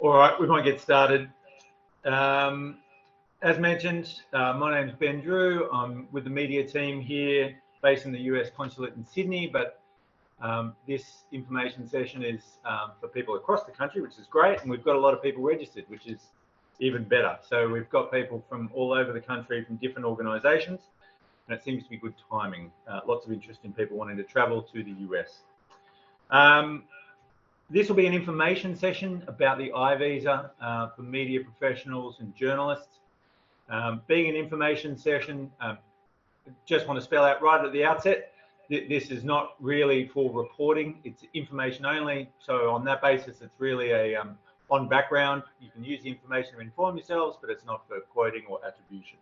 All right, we might get started. As mentioned, my name is Ben Drew. I'm with the media team here based in the US Consulate in Sydney, but this information session is for people across the country, which is great, and we've got a lot of people registered, which is even better. So we've got people from all over the country from different organisations, and it seems to be good timing. Lots of interest in people wanting to travel to the US. This will be an information session about the I-Visa for media professionals and journalists. Being an information session, just want to spell out right at the outset, this is not really for reporting, it's information only. So on that basis, it's really a on background. You can use the information to inform yourselves, but it's not for quoting or attribution.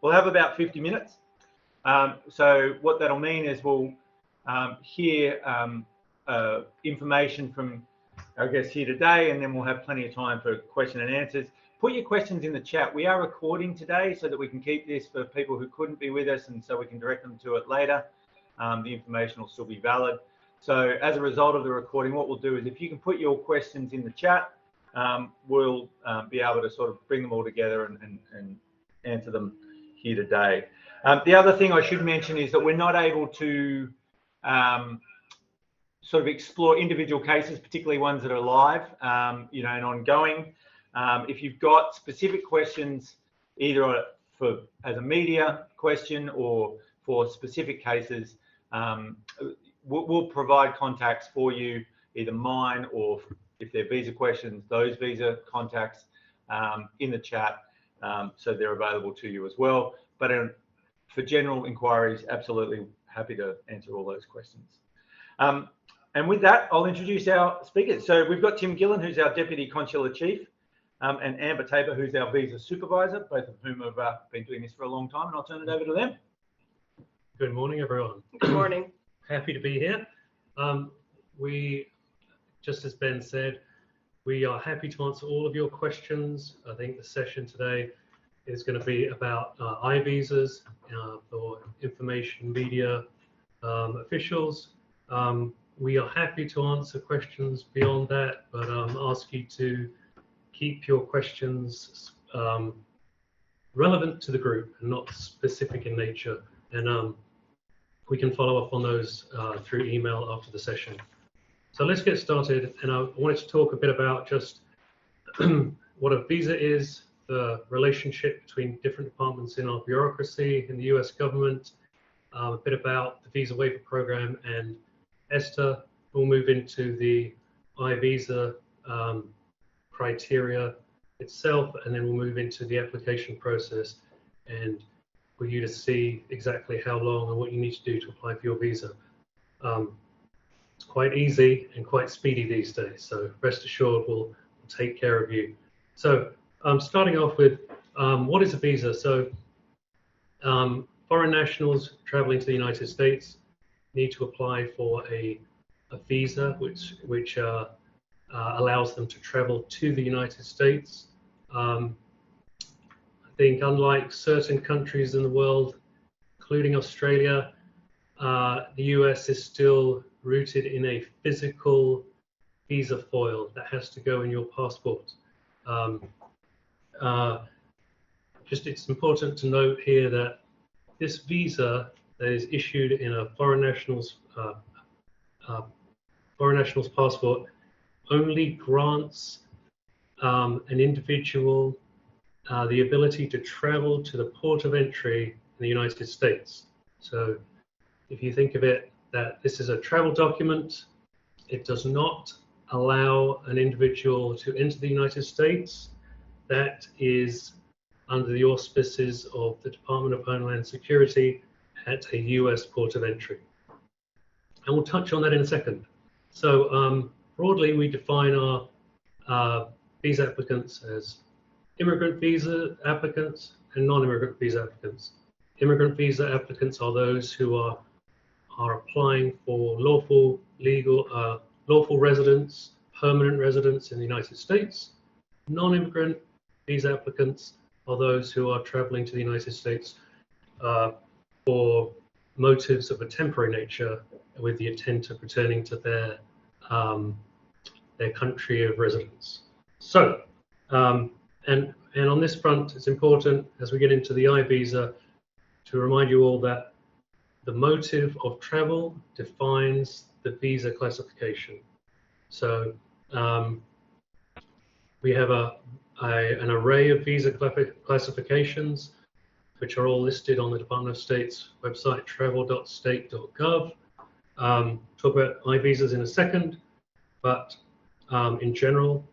We'll have about 50 minutes. So what that'll mean is we'll hear information from our guests here today, and then we'll have plenty of time for question and answers. Put your questions in the chat. We are recording today so that we can keep this for people who couldn't be with us, and so we can direct them to it later. The information will still be valid. So as a result of the recording, what we'll do is if you can put your questions in the chat, we'll be able to sort of bring them all together and answer them here today. The other thing I should mention is that we're not able to sort of explore individual cases, particularly ones that are live, and ongoing. If you've got specific questions, either as a media question or for specific cases, we'll provide contacts for you, either mine or if they're visa questions, those visa contacts in the chat, so they're available to you as well. But for general inquiries, absolutely happy to answer all those questions. And with that, I'll introduce our speakers. So we've got Tim Gillen, who's our Deputy Consular Chief, and Amber Tabor, who's our Visa Supervisor, both of whom have been doing this for a long time, and I'll turn it over to them. Good morning, everyone. Good morning. Happy to be here. We, just as Ben said, we are happy to answer all of your questions. I think the session today is going to be about I-Visas for information media officials. We are happy to answer questions beyond that, but ask you to keep your questions relevant to the group and not specific in nature. And we can follow up on those through email after the session. So let's get started. And I wanted to talk a bit about just what a visa is, the relationship between different departments in our bureaucracy in the US government, a bit about the visa waiver program and ESTA. We'll move into the I-Visa criteria itself, and then we'll move into the application process and for you to see exactly how long and what you need to do to apply for your visa. It's quite easy and quite speedy these days, so rest assured we'll take care of you. So starting off with what is a visa? So foreign nationals traveling to the United States need to apply for a visa which allows them to travel to the United States. I think unlike certain countries in the world, including Australia, the US is still rooted in a physical visa foil that has to go in your passport. It's important to note here that this visa that is issued in a foreign national's passport only grants an individual the ability to travel to the port of entry in the United States. So if you think of it, that this is a travel document, it does not allow an individual to enter the United States. That is under the auspices of the Department of Homeland Security at a US port of entry. And we'll touch on that in a second. So broadly, we define our visa applicants as immigrant visa applicants and non-immigrant visa applicants. Immigrant visa applicants are those who are applying for lawful residence, permanent residence in the United States. Non-immigrant visa applicants are those who are traveling to the United States for motives of a temporary nature with the intent of returning to their country of residence. So, and on this front, it's important as we get into the I-visa to remind you all that the motive of travel defines the visa classification. So we have an array of visa classifications, which are all listed on the Department of State's website, travel.state.gov. Talk about I-visas in a second, but in general,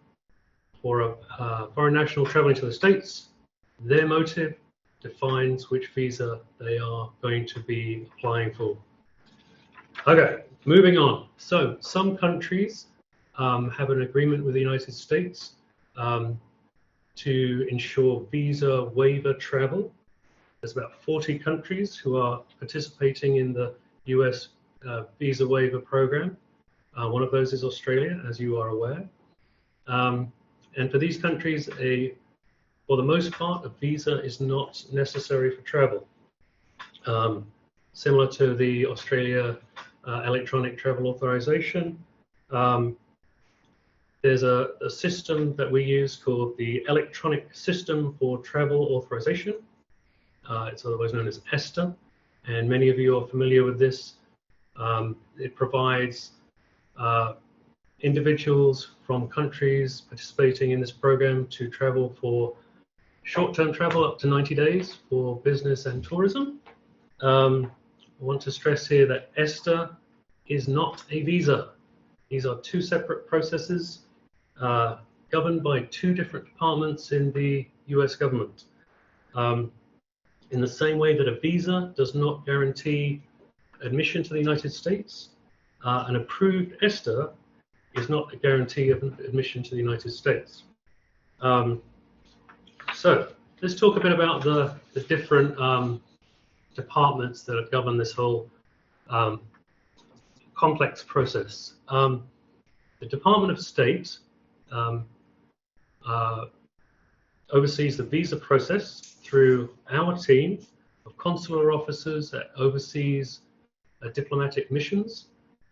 for a foreign national traveling to the States, their motive defines which visa they are going to be applying for. Okay, moving on. So some countries have an agreement with the United States to ensure visa waiver travel. There's about 40 countries who are participating in the US visa waiver program. One of those is Australia, as you are aware. And for these countries, for the most part, a visa is not necessary for travel. Similar to the Australia electronic travel authorization, there's a system that we use called the Electronic System for Travel Authorization. It's otherwise known as ESTA, and many of you are familiar with this. It provides individuals from countries participating in this program to travel for short-term travel up to 90 days for business and tourism. I want to stress here that ESTA is not a visa. These are two separate processes governed by two different departments in the US government. In the same way that a visa does not guarantee admission to the United States, an approved ESTA is not a guarantee of admission to the United States. So let's talk a bit about the different departments that govern this whole complex process. The Department of State oversees the visa process through our team of consular officers that oversees diplomatic missions,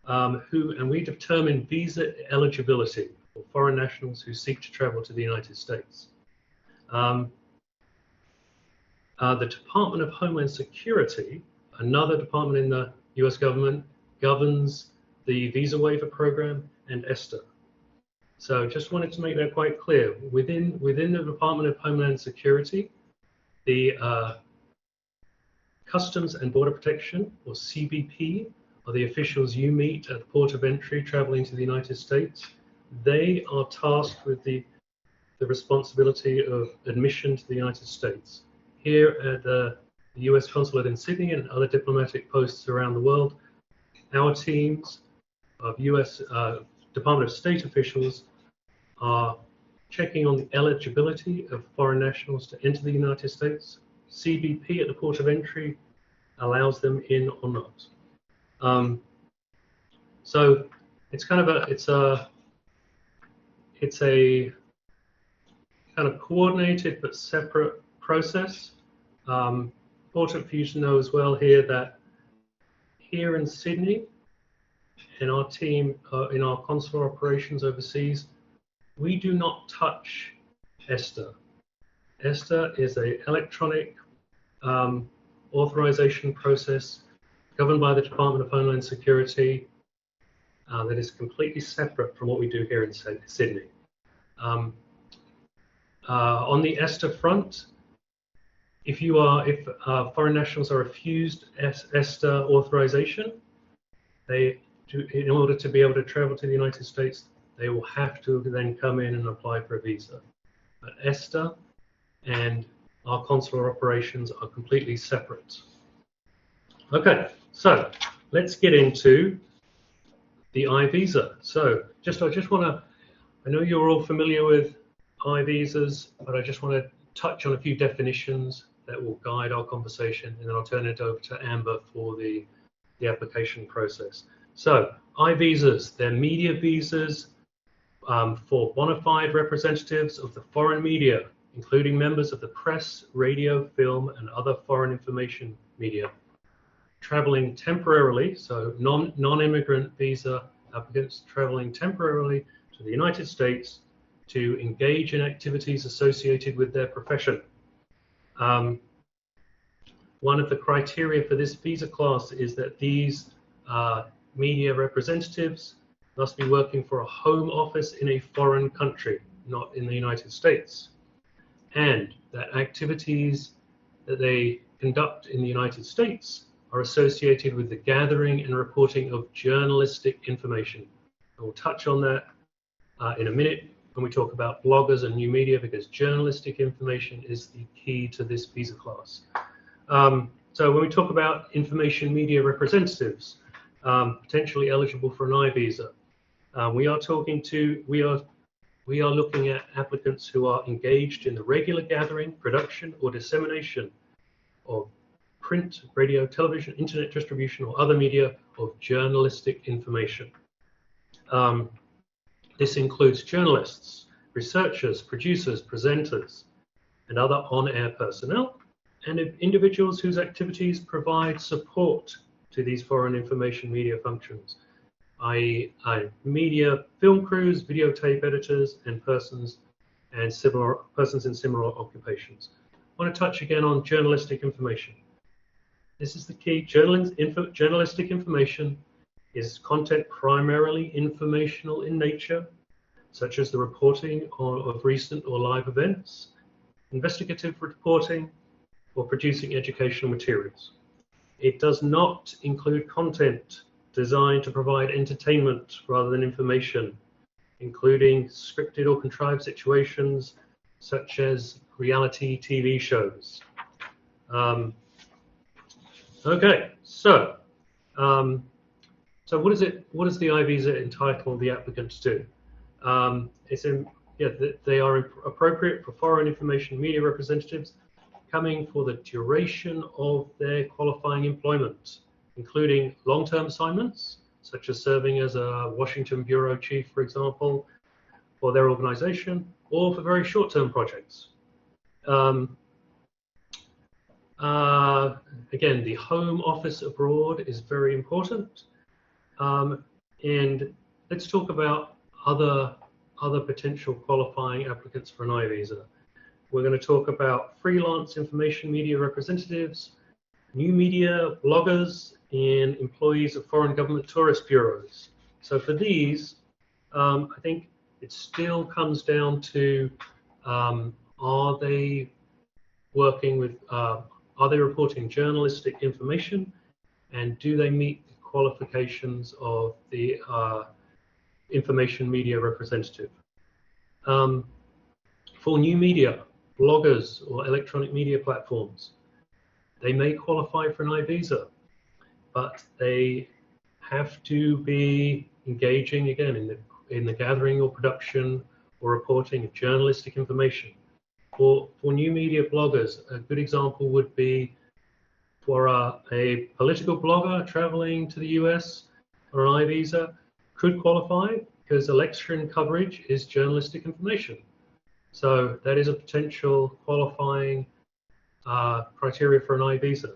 and we determine visa eligibility for foreign nationals who seek to travel to the United States. The Department of Homeland Security, another department in the US government, governs the visa waiver program and ESTA. So just wanted to make that quite clear. Within the Department of Homeland Security, the Customs and Border Protection, or CBP, are the officials you meet at the port of entry traveling to the United States. They are tasked with the responsibility of admission to the United States. Here at the US Consulate in Sydney and other diplomatic posts around the world, our teams of US Department of State officials are checking on the eligibility of foreign nationals to enter the United States. CBP at the port of entry allows them in or not. So it's kind of it's a kind of coordinated but separate process. Important for you to know as well here that here in Sydney, in our team, in our consular operations overseas, we do not touch ESTA. ESTA is an electronic authorization process governed by the Department of Homeland Security that is completely separate from what we do here in Sydney. On the ESTA front, if foreign nationals are refused ESTA authorization, in order to be able to travel to the United States, they will have to then come in and apply for a visa. But ESTA and our consular operations are completely separate. Okay, so let's get into the I-visa. So I just want to, I know you're all familiar with I-visas, but I just want to touch on a few definitions that will guide our conversation, and then I'll turn it over to Amber for the application process. So I-visas, they're media visas for bona fide representatives of the foreign media, including members of the press, radio, film, and other foreign information media, traveling temporarily, so non-immigrant visa applicants traveling temporarily to the United States to engage in activities associated with their profession. One of the criteria for this visa class is that these media representatives must be working for a home office in a foreign country, not in the United States, and that activities that they conduct in the United States are associated with the gathering and reporting of journalistic information. We'll touch on that in a minute when we talk about bloggers and new media, because journalistic information is the key to this visa class. So when we talk about information media representatives potentially eligible for an I visa, we are looking at applicants who are engaged in the regular gathering, production, or dissemination of print, radio, television, internet distribution, or other media of journalistic information. This includes journalists, researchers, producers, presenters, and other on-air personnel, and individuals whose activities provide support to these foreign information media functions, i.e. media film crews, videotape editors, and persons in similar occupations. I want to touch again on journalistic information. This is the key. Journalistic information is content primarily informational in nature, such as the reporting of recent or live events, investigative reporting, or producing educational materials. It does not include content designed to provide entertainment rather than information, including scripted or contrived situations such as reality TV shows. Okay, so what does the I visa entitle the applicant to do? They are appropriate for foreign information media representatives coming for the duration of their qualifying employment, including long-term assignments, such as serving as a Washington bureau chief, for example, for their organization, or for very short-term projects. Again, the home office abroad is very important. And let's talk about other potential qualifying applicants for an I visa. We're going to talk about freelance information media representatives, new media, bloggers, and employees of foreign government tourist bureaus. So for these, I think it still comes down to are they reporting journalistic information, and do they meet the qualifications of the information media representative? For new media, bloggers, or electronic media platforms, they may qualify for an I visa, but they have to be engaging again in the gathering or production or reporting of journalistic information. For new media bloggers, a good example would be for a political blogger traveling to the US on an I visa could qualify because election coverage is journalistic information. So that is a potential qualifying criteria for an I visa.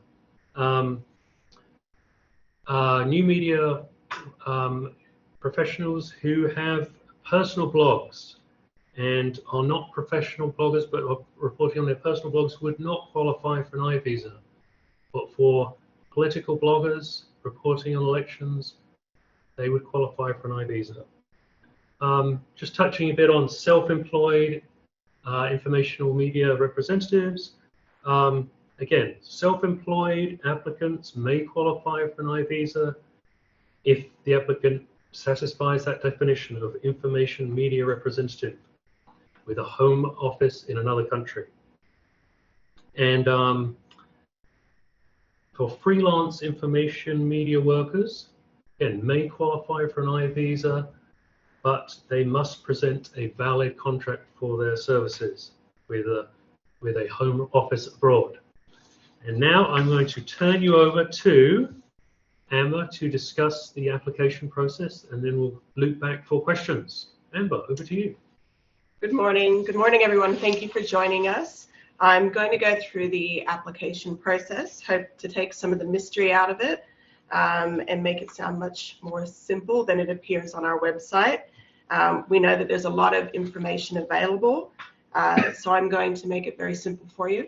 New media professionals who have personal blogs and are not professional bloggers but are reporting on their personal blogs would not qualify for an I visa. But for political bloggers reporting on elections, they would qualify for an I visa. Just touching a bit on self-employed informational media representatives. Again, self-employed applicants may qualify for an I visa if the applicant satisfies that definition of information media representative with a home office in another country. And for freelance information media workers, again, may qualify for an I visa, but they must present a valid contract for their services with a home office abroad. And now I'm going to turn you over to Amber to discuss the application process, and then we'll loop back for questions. Amber, over to you. Good morning. Good morning, everyone. Thank you for joining us. I'm going to go through the application process, hope to take some of the mystery out of it and make it sound much more simple than it appears on our website. We know that there's a lot of information available, so I'm going to make it very simple for you.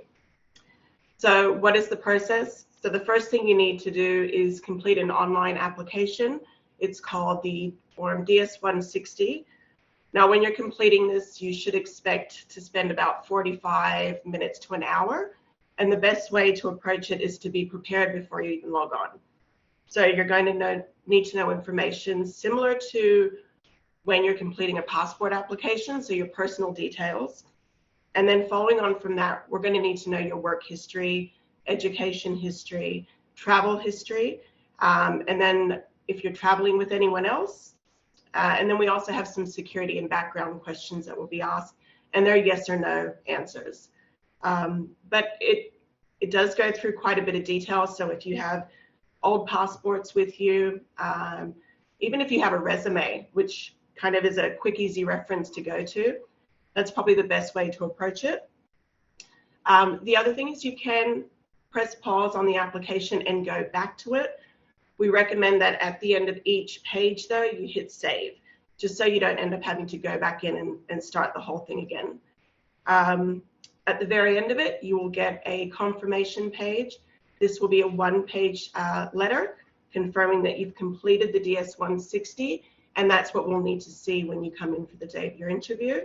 So what is the process? So the first thing you need to do is complete an online application. It's called the Form DS-160. Now, when you're completing this, you should expect to spend about 45 minutes to an hour. And the best way to approach it is to be prepared before you even log on. So you're going to need to know information similar to when you're completing a passport application, so your personal details. And then following on from that, we're going to need to know your work history, education history, travel history, and then if you're traveling with anyone else. And then we also have some security and background questions that will be asked, and they're yes or no answers. But it does go through quite a bit of detail, so if you have old passports with you, even if you have a resume, which kind of is a quick, easy reference to go to, that's probably the best way to approach it. The other thing is you can press pause on the application and go back to it. We recommend that at the end of each page, though, you hit save, just so you don't end up having to go back in and start the whole thing again. At the very end of it, you will get a confirmation page. This will be a one-page letter confirming that you've completed the DS-160, and that's what we'll need to see when you come in for the day of your interview.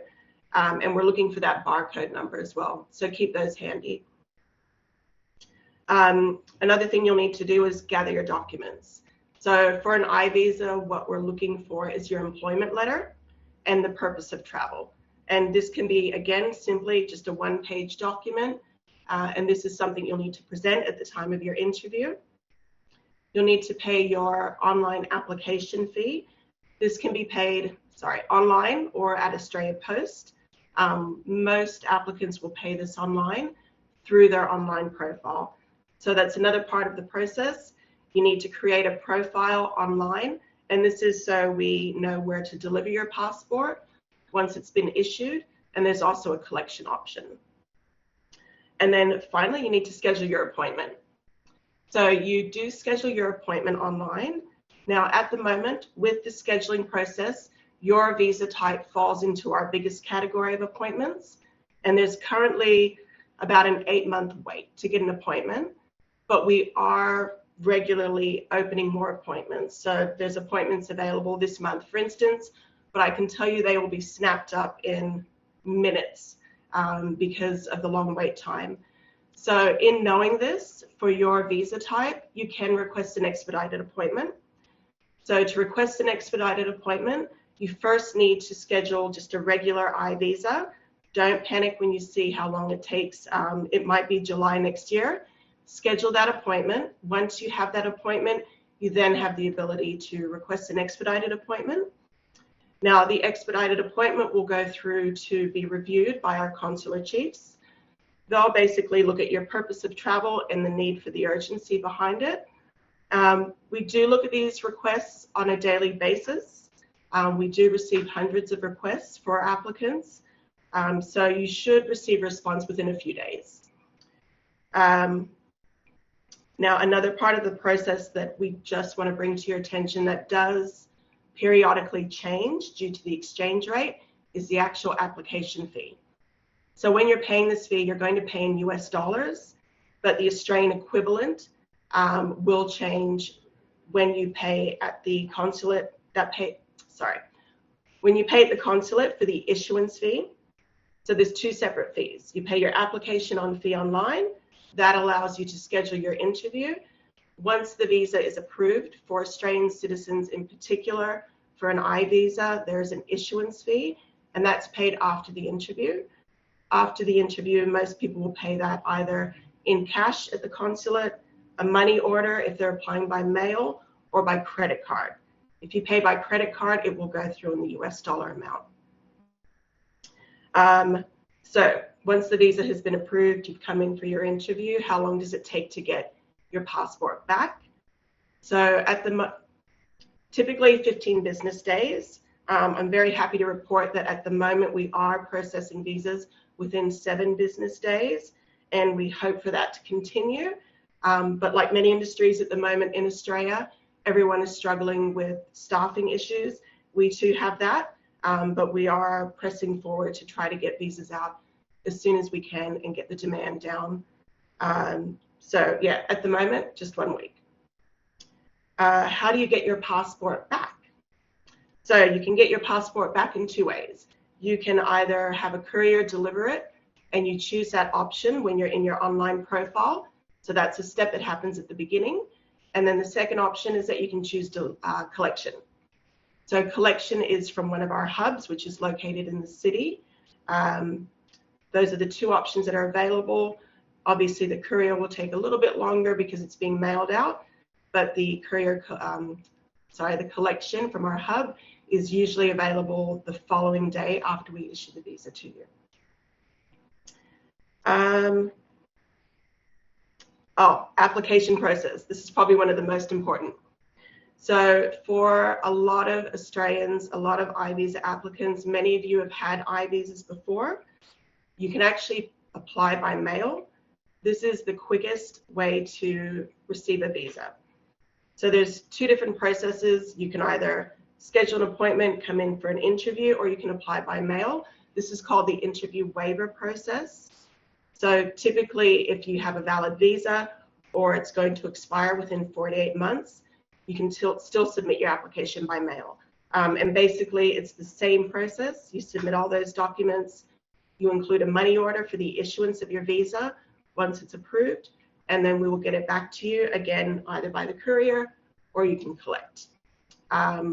And we're looking for that barcode number as well, so keep those handy. Another thing you'll need to do is gather your documents. So for an I-visa, what we're looking for is your employment letter and the purpose of travel. And this can be, again, simply just a one-page document. And this is something you'll need to present at the time of your interview. You'll need to pay your online application fee. This can be paid, online or at Australia Post. Most applicants will pay this online through their online profile. So that's another part of the process. You need to create a profile online, and this is so we know where to deliver your passport once it's been issued, and there's also a collection option. And then finally, you need to schedule your appointment. So you do schedule your appointment online. Now, at the moment, with the scheduling process, your visa type falls into our biggest category of appointments, and there's currently about an 8-month wait to get an appointment, but we are regularly opening more appointments. So there's appointments available this month, for instance, but I can tell you they will be snapped up in minutes because of the long wait time. So in knowing this, for your visa type, you can request an expedited appointment. So to request an expedited appointment, you first need to schedule just a regular I-visa. Don't panic when you see how long it takes. It might be July next year. Schedule that appointment. Once you have that appointment, you then have the ability to request an expedited appointment. Now, the expedited appointment will go through to be reviewed by our consular chiefs. They'll basically look at your purpose of travel and the need for the urgency behind it. We do look at these requests on a daily basis. We do receive hundreds of requests for applicants, so you should receive a response within a few days. Now, another part of the process that we just want to bring to your attention that does periodically change due to the exchange rate is the actual application fee. So when you're paying this fee, you're going to pay in US dollars, but the Australian equivalent will change when you pay at the consulate when you pay at the consulate for the issuance fee. So there's two separate fees. You pay your application fee online. That allows you to schedule your interview. Once the visa is approved for Australian citizens in particular, for an I-visa, there's an issuance fee, and that's paid after the interview. After the interview, most people will pay that either in cash at the consulate, a money order if they're applying by mail, or by credit card. If you pay by credit card, it will go through in the US dollar amount. So once the visa has been approved, you've come in for your interview. How long does it take to get your passport back? So typically 15 business days. I'm very happy to report that at the moment we are processing visas within 7 business days, and we hope for that to continue. But like many industries at the moment in Australia, everyone is struggling with staffing issues. We too have that. but we are pressing forward to try to get visas out as soon as we can and get the demand down. So yeah, at the moment, just 1 week. How do you get your passport back? So you can get your passport back in 2 ways. You can either have a courier deliver it, and you choose that option when you're in your online profile. So that's a step that happens at the beginning. And then the second option is that you can choose collection. So collection is from one of our hubs, which is located in the city. Those are the 2 options that are available. Obviously, the courier will take a little bit longer because it's being mailed out, but the the collection from our hub is usually available the following day after we issue the visa to you. Application process. This is probably one of the most important. So for a lot of Australians, a lot of I-visa applicants, many of you have had I-visas before. You can actually apply by mail. This is the quickest way to receive a visa. So there's 2 different processes. You can either schedule an appointment, come in for an interview, or you can apply by mail. This is called the interview waiver process. So typically, if you have a valid visa or it's going to expire within 48 months, you can still submit your application by mail. And basically, it's the same process. You submit all those documents. You include a money order for the issuance of your visa once it's approved, and then we will get it back to you, again, either by the courier or you can collect.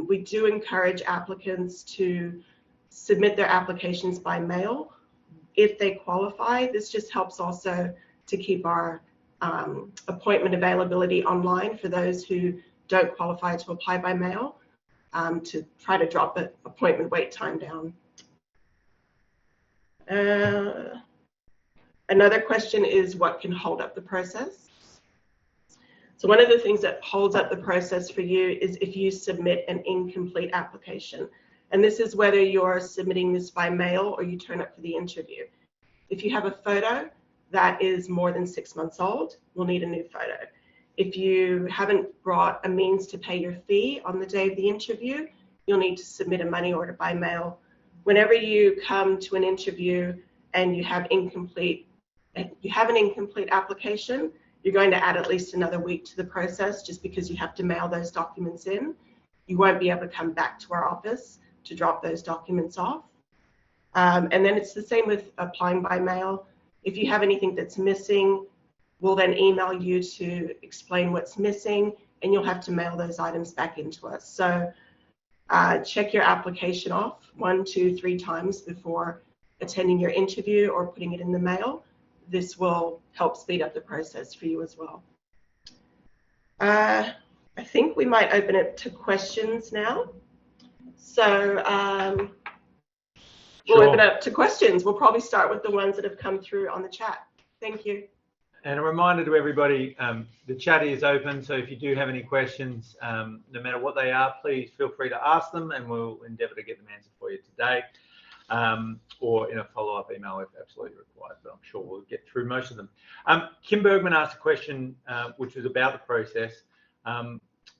We do encourage applicants to submit their applications by mail if they qualify. This just helps also to keep our appointment availability online for those who don't qualify to apply by mail, to try to drop the appointment wait time down. Another question is what can hold up the process? So one of the things that holds up the process for you is if you submit an incomplete application. And this is whether you're submitting this by mail or you turn up for the interview. If you have a photo that is more than 6 months old, we'll need a new photo. If you haven't brought a means to pay your fee on the day of the interview, you'll need to submit a money order by mail. Whenever you come to an interview and you have an incomplete application, you're going to add at least another week to the process just because you have to mail those documents in. You won't be able to come back to our office to drop those documents off. And then it's the same with applying by mail. If you have anything that's missing, we'll then email you to explain what's missing, and you'll have to mail those items back into us. So check your application off 1, 2, 3 times before attending your interview or putting it in the mail. This will help speed up the process for you as well. I think we might open it to questions now. So we'll open it up to questions. We'll probably start with the ones that have come through on the chat. Thank you. And a reminder to everybody, the chat is open, so if you do have any questions, no matter what they are, please feel free to ask them and we'll endeavour to get them answered for you today, or in a follow-up email if absolutely required, but I'm sure we'll get through most of them. Kim Bergman asked a question which was about the process.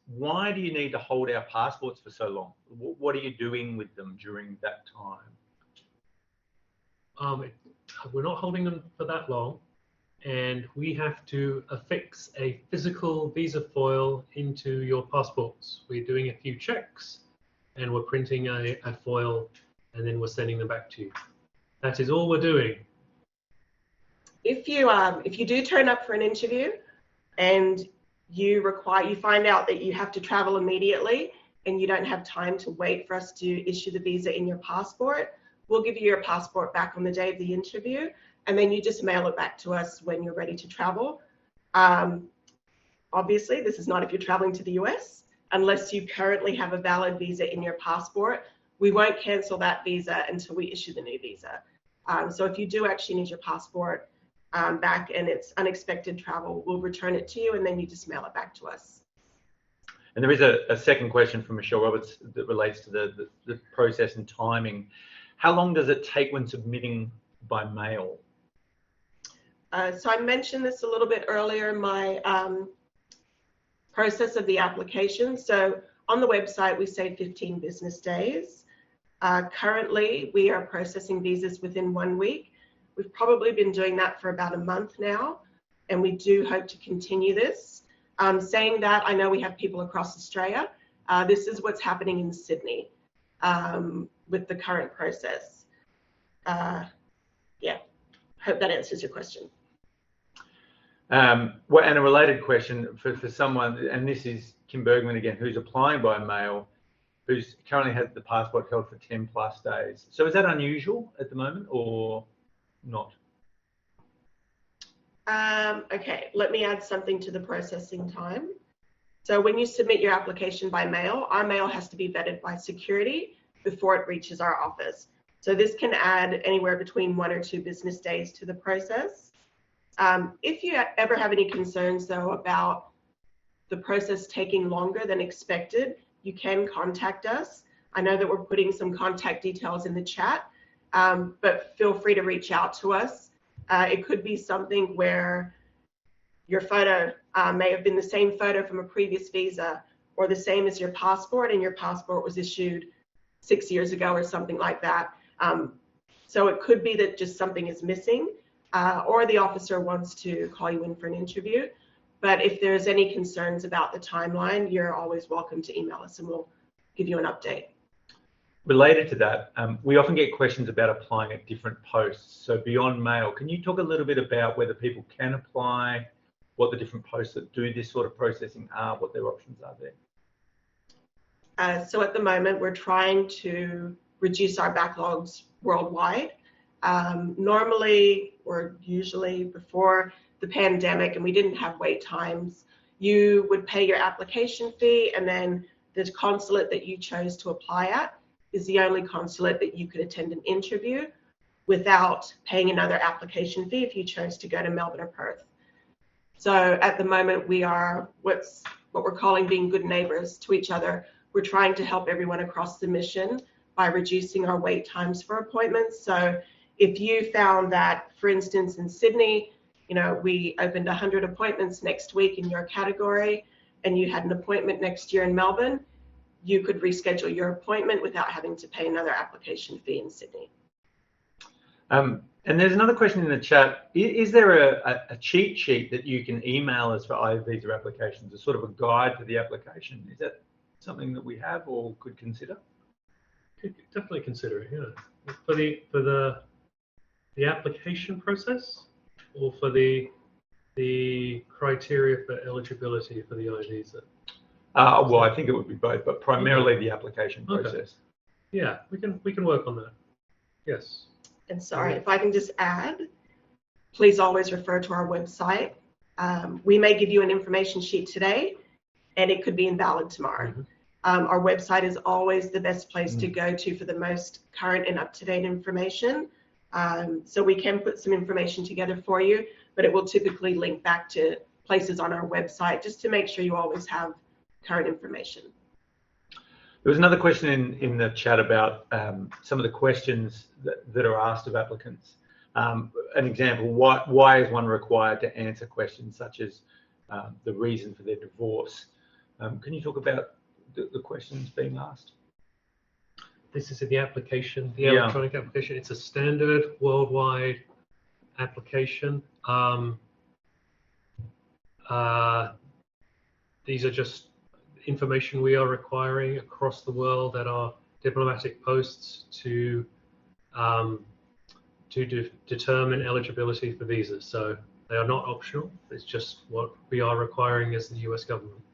Why do you need to hold our passports for so long? What are you doing with them during that time? We're not holding them for that long. And we have to affix a physical visa foil into your passports. We're doing a few checks and we're printing a foil and then we're sending them back to you. That is all we're doing. If you do turn up for an interview and you find out that you have to travel immediately and you don't have time to wait for us to issue the visa in your passport, we'll give you your passport back on the day of the interview, and then you just mail it back to us when you're ready to travel. Obviously, this is not if you're traveling to the US, unless you currently have a valid visa in your passport. We won't cancel that visa until we issue the new visa. So if you do actually need your passport back and it's unexpected travel, we'll return it to you and then you just mail it back to us. And there is a second question from Michelle Roberts that relates to the process and timing. How long does it take when submitting by mail? So I mentioned this a little bit earlier, my process of the application. So on the website, we say 15 business days. Currently, we are processing visas within 1 week. We've probably been doing that for about a month now, and we do hope to continue this. Saying that, I know we have people across Australia. This is what's happening in Sydney with the current process. Yeah, hope that answers your question. Well, and a related question for someone, and this is Kim Bergman again, who's applying by mail, who's currently has the passport held for 10+ days. So is that unusual at the moment or not? Okay, let me add something to the processing time. So when you submit your application by mail, our mail has to be vetted by security before it reaches our office. So this can add anywhere between 1 or 2 business days to the process. If you ever have any concerns, though, about the process taking longer than expected, you can contact us. I know that we're putting some contact details in the chat, but feel free to reach out to us. It could be something where your photo may have been the same photo from a previous visa or the same as your passport, and your passport was issued 6 years ago or something like that. So it could be that just something is missing, or the officer wants to call you in for an interview. But if there's any concerns about the timeline, you're always welcome to email us and we'll give you an update. Related to that, we often get questions about applying at different posts. So beyond mail, can you talk a little bit about whether people can apply, what the different posts that do this sort of processing are, what their options are there? So at the moment, we're trying to reduce our backlogs worldwide. Normally, or usually before the pandemic, and we didn't have wait times, you would pay your application fee, and then the consulate that you chose to apply at is the only consulate that you could attend an interview without paying another application fee if you chose to go to Melbourne or Perth. So at the moment, we are what we're calling being good neighbours to each other. We're trying to help everyone across the mission by reducing our wait times for appointments. So if you found that, for instance, in Sydney, we opened 100 appointments next week in your category, and you had an appointment next year in Melbourne, you could reschedule your appointment without having to pay another application fee in Sydney. And there's another question in the chat. Is there a cheat sheet that you can email us for iVisa applications, a sort of a guide to the application? Is that something that we have or could consider? Could definitely consider it, yeah. For the application process, or for the criteria for eligibility for the iVisa? Well, I think it would be both, but primarily the application process. Okay. Yeah, we can work on that. Yes. And sorry, if I can just add, please always refer to our website. We may give you an information sheet today, and it could be invalid tomorrow. Mm-hmm. Our website is always the best place to go to for the most current and up-to-date information. So we can put some information together for you, but it will typically link back to places on our website just to make sure you always have current information. There was another question in the chat about some of the questions that are asked of applicants. An example, why is one required to answer questions such as the reason for their divorce? Can you talk about the questions being asked? This is in the application, the electronic application. It's a standard worldwide application. These are just information we are requiring across the world at our diplomatic posts to determine eligibility for visas. So they are not optional. It's just what we are requiring as the US government.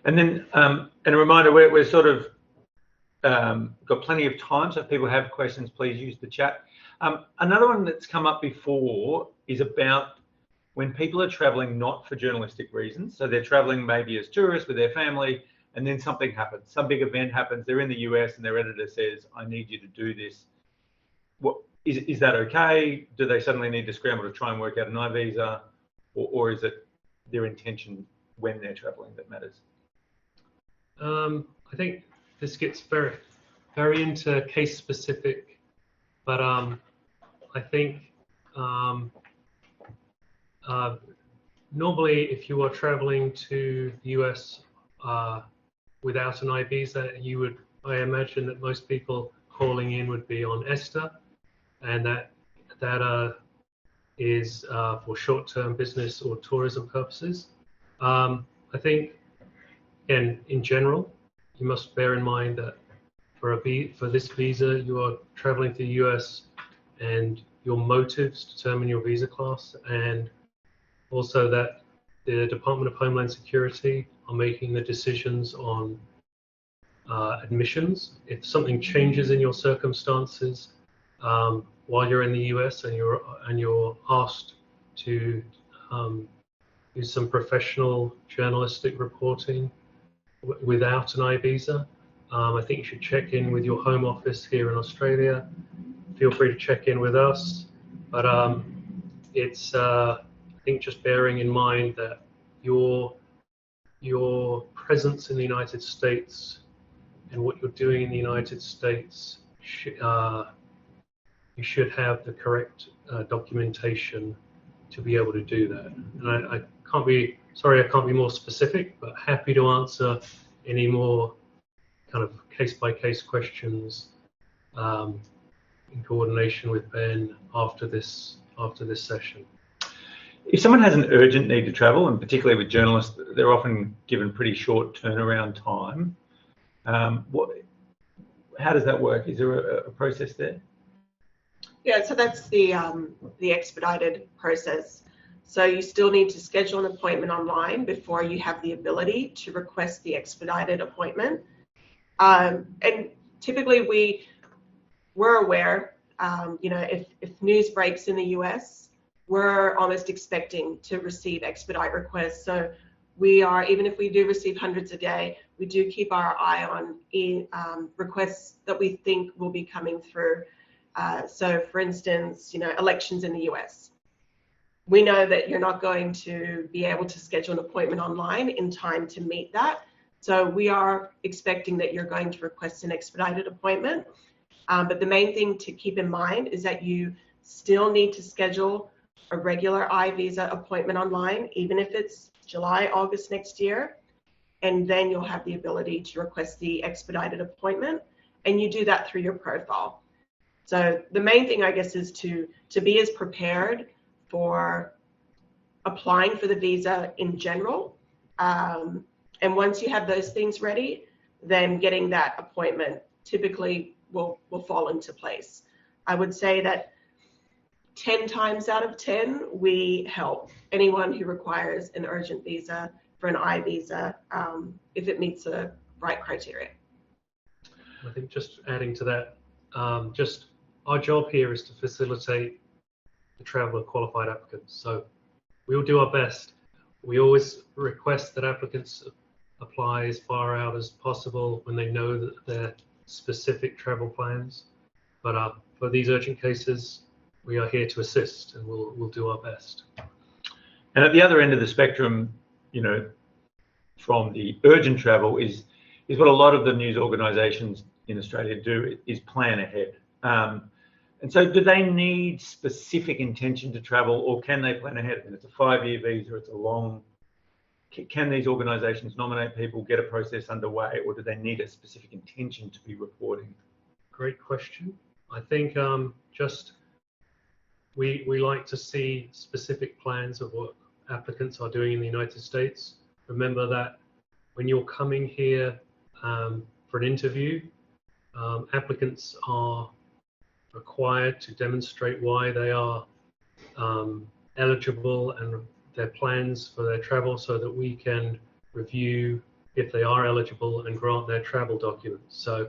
And then, and a reminder, we're sort of got plenty of time, so if people have questions, please use the chat. Another one that's come up before is about when people are traveling not for journalistic reasons. So they're traveling maybe as tourists with their family, and then something happens. Some big event happens. They're in the US, and their editor says, I need you to do this. What, is that okay? Do they suddenly need to scramble to try and work out an iVisa? Or is it their intention when they're traveling that matters? I think this gets very, very into case specific, but I think normally if you are traveling to the US without an iVisa, you would I imagine that most people calling in would be on ESTA, and that is for short-term business or tourism purposes. I think, again, in general, you must bear in mind that for this visa, you are traveling to the US, and your motives determine your visa class, and also that the Department of Homeland Security are making the decisions on admissions. If something changes in your circumstances while you're in the US and you're asked to do some professional journalistic reporting without an I visa, I think you should check in with your home office here in Australia. Feel free to check in with us, but it's I think just bearing in mind that your presence in the United States and what you're doing in the United States, you should have the correct documentation to be able to do that. And I can't be more specific, but happy to answer any more kind of case-by-case questions in coordination with Ben after this session. If someone has an urgent need to travel, and particularly with journalists, they're often given pretty short turnaround time. How does that work? Is there a process there? Yeah, so that's the expedited process. So you still need to schedule an appointment online before you have the ability to request the expedited appointment. And typically we're aware, if news breaks in the US, we're almost expecting to receive expedite requests. So we are, even if we do receive hundreds a day, we do keep our eye on requests that we think will be coming through. So for instance, elections in the US. We know that you're not going to be able to schedule an appointment online in time to meet that. So we are expecting that you're going to request an expedited appointment. But the main thing to keep in mind is that you still need to schedule a regular I-visa appointment online, even if it's July, August next year. And then you'll have the ability to request the expedited appointment. And you do that through your profile. So the main thing, I guess, is to be as prepared for applying for the visa in general. And once you have those things ready, then getting that appointment typically will fall into place. I would say that 10 times out of 10, we help anyone who requires an urgent visa for an I visa if it meets the right criteria. I think just adding to that, just our job here is to facilitate the travel of qualified applicants. So we will do our best. We always request that applicants apply as far out as possible when they know that their specific travel plans. But for these urgent cases, we are here to assist, and we'll do our best. And at the other end of the spectrum, from the urgent travel is what a lot of the news organisations in Australia do, is plan ahead. And so do they need specific intention to travel, or can they plan ahead? And it's a 5-year visa, it's a long. Can these organisations nominate people, get a process underway, or do they need a specific intention to be reporting? Great question. I think we like to see specific plans of what applicants are doing in the United States. Remember that when you're coming here for an interview, applicants are required to demonstrate why they are eligible and their plans for their travel, so that we can review if they are eligible and grant their travel documents. So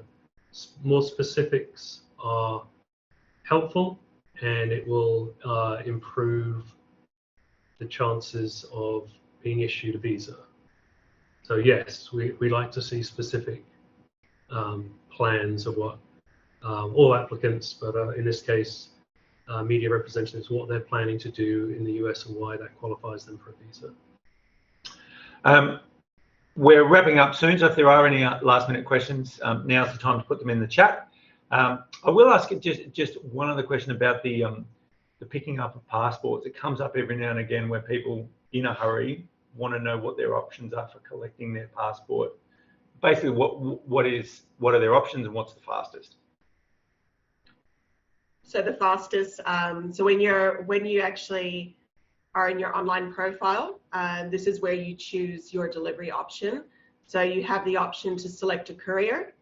more specifics are helpful, and it will improve the chances of being issued a visa. So yes, we like to see specific plans of what all applicants, but in this case, media representatives, what they're planning to do in the US and why that qualifies them for a visa. We're wrapping up soon, so if there are any last-minute questions, now's the time to put them in the chat. I will ask just one other question about the picking up of passports. It comes up every now and again where people in a hurry want to know what their options are for collecting their passport basically what are their options and what's the fastest? So the fastest, so when you actually are in your online profile, this is where you choose your delivery option. So you have the option to select a courier,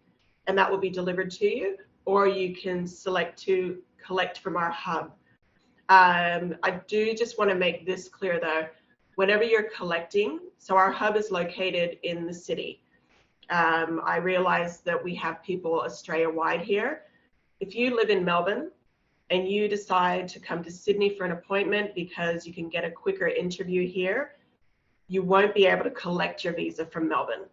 and that will be delivered to you, or you can select to collect from our hub. I do just want to make this clear though, whenever you're collecting, so our hub is located in the city. I realize that we have people Australia-wide here. If you live in Melbourne and you decide to come to Sydney for an appointment because you can get a quicker interview here, you won't be able to collect your visa from Melbourne.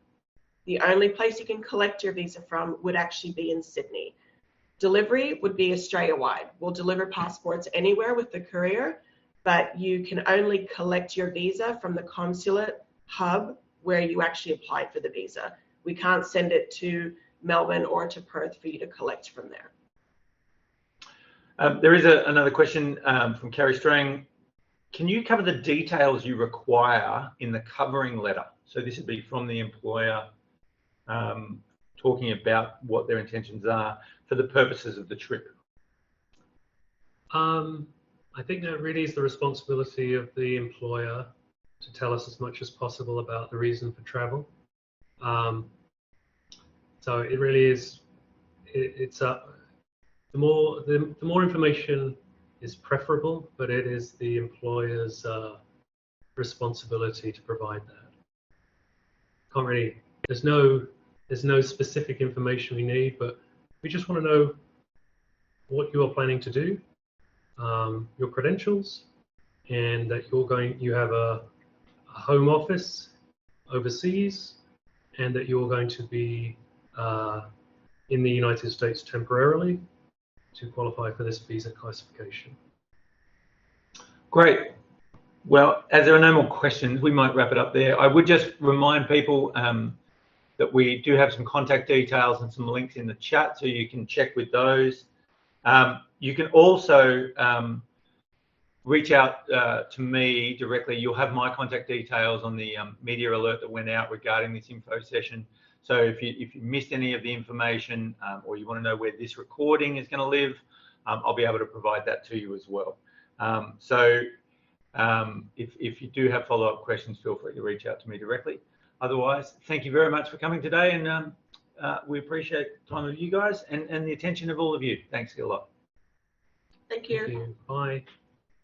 The only place you can collect your visa from would actually be in Sydney. Delivery would be Australia-wide. We'll deliver passports anywhere with the courier, but you can only collect your visa from the consulate hub where you actually applied for the visa. We can't send it to Melbourne or to Perth for you to collect from there. There is another question from Carrie Strang. Can you cover the details you require in the covering letter? So this would be from the employer talking about what their intentions are for the purposes of the trip. I think that really is the responsibility of the employer to tell us as much as possible about the reason for travel. So it really is, the more information is preferable, but it is the employer's responsibility to provide that. Can't really, there's no specific information we need, but we just want to know what you are planning to do, your credentials, and that you have a home office overseas, and that you're going to be in the United States temporarily to qualify for this visa classification. Great. Well, as there are no more questions, we might wrap it up there. I would just remind people that we do have some contact details and some links in the chat, so you can check with those. You can also reach out to me directly. You'll have my contact details on the media alert that went out regarding this info session. So if you missed any of the information or you want to know where this recording is going to live, I'll be able to provide that to you as well. If you do have follow-up questions, feel free to reach out to me directly. Otherwise, thank you very much for coming today, and we appreciate the time of you guys and the attention of all of you. Thanks a lot. Thank you. Thank you. Bye.